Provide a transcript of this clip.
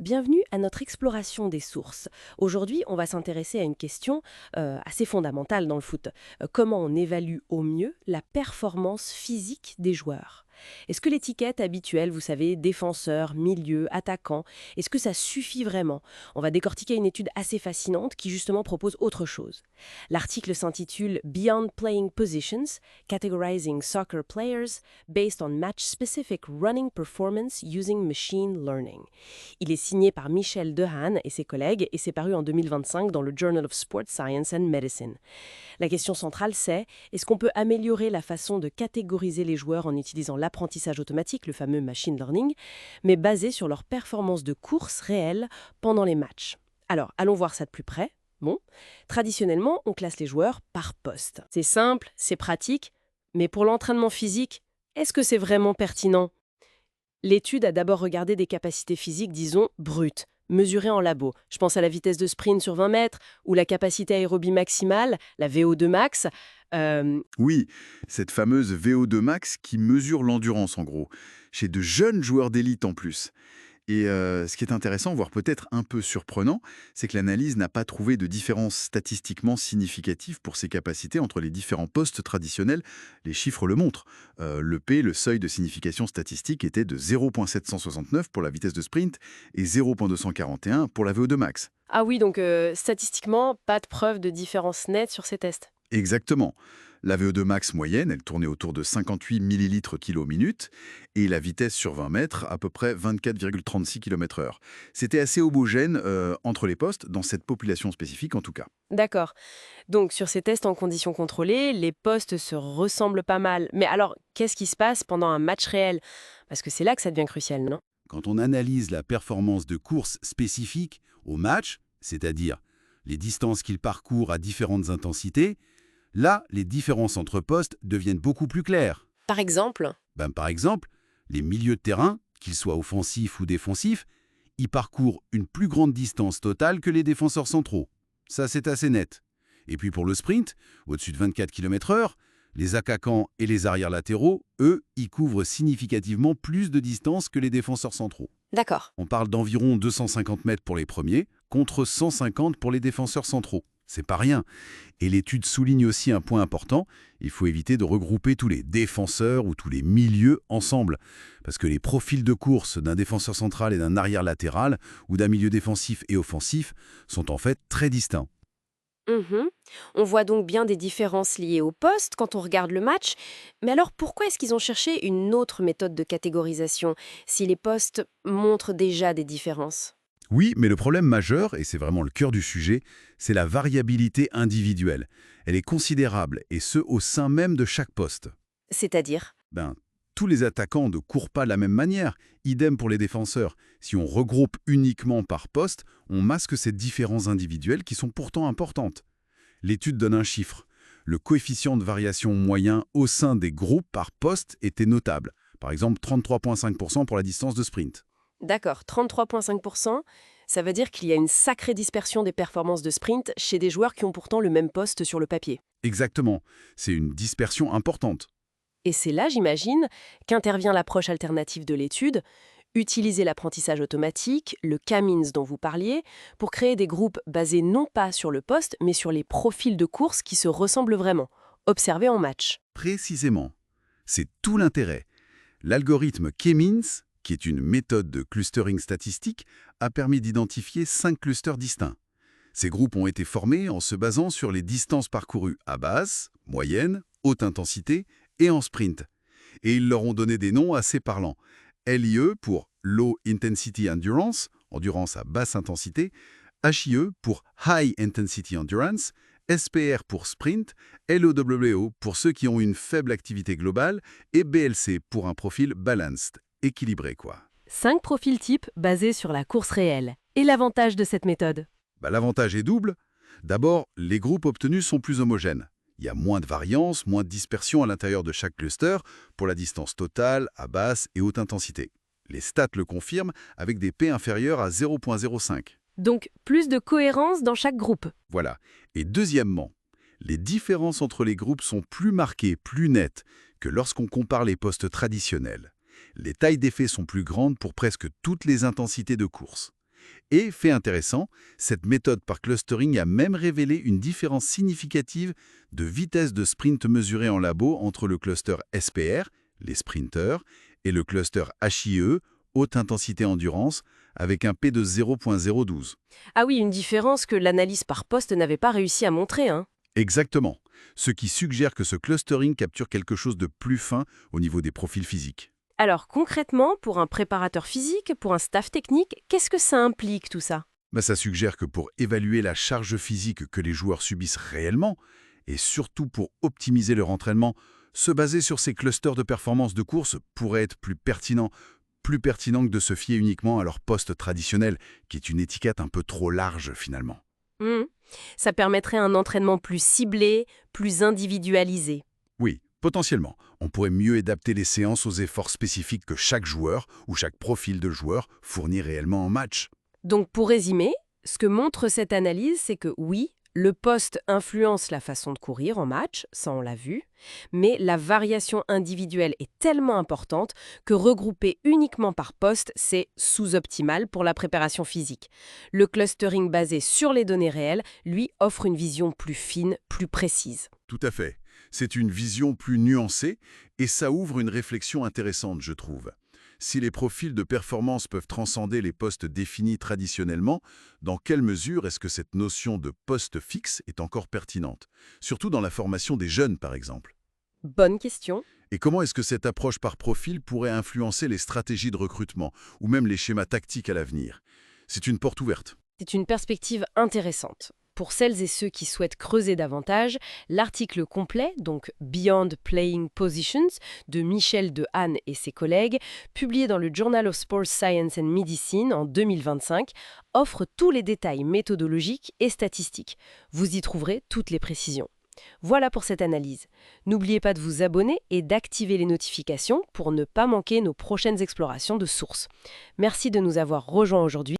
Bienvenue à notre exploration des sources. Aujourd'hui, on va s'intéresser à une question assez fondamentale dans le foot. Comment on évalue au mieux la performance physique des joueurs? Est-ce que l'étiquette habituelle, vous savez, défenseur, milieu, attaquant, est-ce que ça suffit vraiment? On va décortiquer une étude assez fascinante qui justement propose autre chose. L'article s'intitule Beyond Playing Positions, Categorizing Soccer Players Based on Match-Specific Running Performance Using Machine Learning. Il est signé par Michel Dehaene et ses collègues et c'est paru en 2025 dans le Journal of Sports Science and Medicine. La question centrale c'est, est-ce qu'on peut améliorer la façon de catégoriser les joueurs en utilisant l'apprentissage automatique, le fameux machine learning, mais basé sur leur performance de course réelle pendant les matchs? Alors, allons voir ça de plus près. Bon, traditionnellement, on classe les joueurs par poste. C'est simple, c'est pratique, mais pour l'entraînement physique, est-ce que c'est vraiment pertinent? L'étude a d'abord regardé des capacités physiques, disons, brutes, mesurées en labo. Je pense à la vitesse de sprint sur 20 mètres ou la capacité aérobie maximale, la VO2 max. Oui, cette fameuse VO2 max qui mesure l'endurance en gros, chez de jeunes joueurs d'élite en plus. Et ce qui est intéressant, voire peut-être un peu surprenant, c'est que l'analyse n'a pas trouvé de différence statistiquement significative pour ces capacités entre les différents postes traditionnels. Les chiffres le montrent. Le seuil de signification statistique, était de 0,769 pour la vitesse de sprint et 0,241 pour la VO2 max. Ah oui, donc statistiquement, pas de preuve de différence nette sur ces tests. Exactement. La VO2 max moyenne, elle tournait autour de 58 millilitres kilo minute et la vitesse sur 20 mètres, à peu près 24,36 km/h. C'était assez homogène entre les postes, dans cette population spécifique en tout cas. D'accord. Donc sur ces tests en conditions contrôlées, les postes se ressemblent pas mal. Mais alors, qu'est-ce qui se passe pendant un match réel? Parce que c'est là que ça devient crucial, non? Quand on analyse la performance de course spécifique au match, c'est-à-dire les distances qu'il parcourt à différentes intensités, là, les différences entre postes deviennent beaucoup plus claires. Par exemple. Par exemple, les milieux de terrain, qu'ils soient offensifs ou défensifs, y parcourent une plus grande distance totale que les défenseurs centraux. Ça, c'est assez net. Et puis pour le sprint, au-dessus de 24 km/h, les attaquants et les arrières latéraux, eux, y couvrent significativement plus de distance que les défenseurs centraux. D'accord. On parle d'environ 250 mètres pour les premiers, contre 150 pour les défenseurs centraux. C'est pas rien. Et l'étude souligne aussi un point important, il faut éviter de regrouper tous les défenseurs ou tous les milieux ensemble. Parce que les profils de course d'un défenseur central et d'un arrière latéral, ou d'un milieu défensif et offensif, sont en fait très distincts. Mhm. On voit donc bien des différences liées au poste quand on regarde le match. Mais alors pourquoi est-ce qu'ils ont cherché une autre méthode de catégorisation si les postes montrent déjà des différences? Oui, mais le problème majeur, et c'est vraiment le cœur du sujet, c'est la variabilité individuelle. Elle est considérable, et ce, au sein même de chaque poste. C'est-à-dire? Ben, tous les attaquants ne courent pas de la même manière, idem pour les défenseurs. Si on regroupe uniquement par poste, on masque ces différences individuelles qui sont pourtant importantes. L'étude donne un chiffre. Le coefficient de variation moyen au sein des groupes par poste était notable. Par exemple, 33,5% pour la distance de sprint. D'accord, 33,5%, ça veut dire qu'il y a une sacrée dispersion des performances de sprint chez des joueurs qui ont pourtant le même poste sur le papier. Exactement, c'est une dispersion importante. Et c'est là, j'imagine, qu'intervient l'approche alternative de l'étude, utiliser l'apprentissage automatique, le K-means dont vous parliez, pour créer des groupes basés non pas sur le poste, mais sur les profils de course qui se ressemblent vraiment, observés en match. Précisément, c'est tout l'intérêt. L'algorithme K-means, qui est une méthode de clustering statistique, a permis d'identifier 5 clusters distincts. Ces groupes ont été formés en se basant sur les distances parcourues à basse, moyenne, haute intensité et en sprint. Et ils leur ont donné des noms assez parlants. LIE pour Low Intensity Endurance, endurance à basse intensité, HIE pour High Intensity Endurance, SPR pour Sprint, LOWO pour ceux qui ont une faible activité globale et BLC pour un profil balanced, équilibré quoi. 5 profils types basés sur la course réelle. Et l'avantage de cette méthode? L'avantage est double. D'abord, les groupes obtenus sont plus homogènes. Il y a moins de variance, moins de dispersion à l'intérieur de chaque cluster pour la distance totale, à basse et haute intensité. Les stats le confirment avec des P inférieurs à 0,05. Donc, plus de cohérence dans chaque groupe. Voilà. Et deuxièmement, les différences entre les groupes sont plus marquées, plus nettes que lorsqu'on compare les postes traditionnels. Les tailles d'effet sont plus grandes pour presque toutes les intensités de course. Et, fait intéressant, cette méthode par clustering a même révélé une différence significative de vitesse de sprint mesurée en labo entre le cluster SPR, les sprinters, et le cluster HIE, haute intensité endurance, avec un P de 0,012. Ah oui, une différence que l'analyse par poste n'avait pas réussi à montrer, hein. Exactement, ce qui suggère que ce clustering capture quelque chose de plus fin au niveau des profils physiques. Alors concrètement, pour un préparateur physique, pour un staff technique, qu'est-ce que ça implique tout ça? Ça suggère que pour évaluer la charge physique que les joueurs subissent réellement, et surtout pour optimiser leur entraînement, se baser sur ces clusters de performance de course pourrait être plus pertinent que de se fier uniquement à leur poste traditionnel, qui est une étiquette un peu trop large finalement. Hmm. Ça permettrait un entraînement plus ciblé, plus individualisé. Oui, potentiellement, on pourrait mieux adapter les séances aux efforts spécifiques que chaque joueur ou chaque profil de joueur fournit réellement en match. Donc pour résumer, ce que montre cette analyse, c'est que oui, le poste influence la façon de courir en match, ça on l'a vu, mais la variation individuelle est tellement importante que regrouper uniquement par poste, c'est sous-optimal pour la préparation physique. Le clustering basé sur les données réelles, lui, offre une vision plus fine, plus précise. Tout à fait. C'est une vision plus nuancée et ça ouvre une réflexion intéressante, je trouve. Si les profils de performance peuvent transcender les postes définis traditionnellement, dans quelle mesure est-ce que cette notion de poste fixe est encore pertinente? Surtout dans la formation des jeunes, par exemple. Bonne question. Et comment est-ce que cette approche par profil pourrait influencer les stratégies de recrutement ou même les schémas tactiques à l'avenir? C'est une porte ouverte. C'est une perspective intéressante. Pour celles et ceux qui souhaitent creuser davantage, l'article complet, donc Beyond Playing Positions, de Michel Dehaene et ses collègues, publié dans le Journal of Sports Science and Medicine en 2025, offre tous les détails méthodologiques et statistiques. Vous y trouverez toutes les précisions. Voilà pour cette analyse. N'oubliez pas de vous abonner et d'activer les notifications pour ne pas manquer nos prochaines explorations de sources. Merci de nous avoir rejoints aujourd'hui.